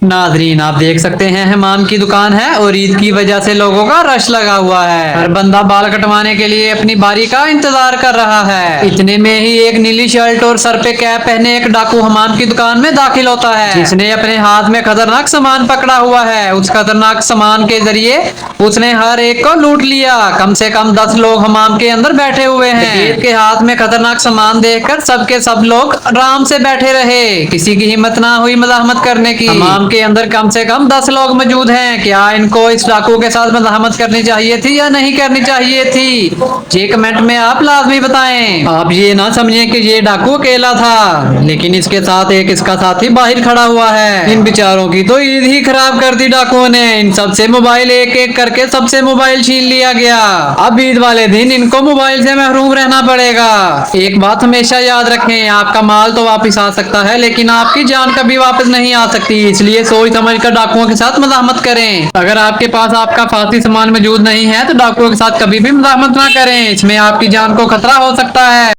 नाजरीन, आप देख सकते हैं हमाम की दुकान है और ईद की वजह से लोगों का रश लगा हुआ है। हर बंदा बाल कटवाने के लिए अपनी बारी का इंतजार कर रहा है। इतने में ही एक नीली शर्ट और सर पे कैप पहने एक डाकू हमाम की दुकान में दाखिल होता है, जिसने अपने हाथ में खतरनाक सामान पकड़ा हुआ है। उस खतरनाक सामान के जरिए उसने हर एक को लूट लिया। कम से कम 10 लोग हमाम के अंदर बैठे हुए हैं। डकैत के हाथ में खतरनाक सामान देखकर सबके सब लोग आराम से बैठे रहे। किसी की हिम्मत ना हुई मजामत करने की। हमाम के अंदर कम से कम 10 लोग मौजूद हैं। क्या इनको इस डाकू के साथ मजामत करनी चाहिए थी या नहीं करनी चाहिए थी? ये कमेंट में आप लाजमी बताएं। आप ये ना समझें कि ये डाकू अकेला था, लेकिन इसके साथ एक इसका साथी बाहर खड़ा हुआ है। इन बेचारों की तो ईद ही खराब कर दी डाकुओं ने। इन सबसे मोबाइल एक एक करके सबसे मोबाइल छीन लिया गया। अब ईद वाले दिन इनको मोबाइल से महरूम रहना पड़ेगा। एक बात हमेशा याद रखें, आपका माल तो वापस आ सकता है, लेकिन आपकी जान कभी वापस नहीं आ सकती। इसलिए सोच समझ कर डाकुओं के साथ मजामत करें। अगर आपके पास आपका फांसी सामान मौजूद नहीं है तो डाकुओं के साथ कभी भी मजामत ना करें। इसमें आपकी जान को खतरा हो सकता है।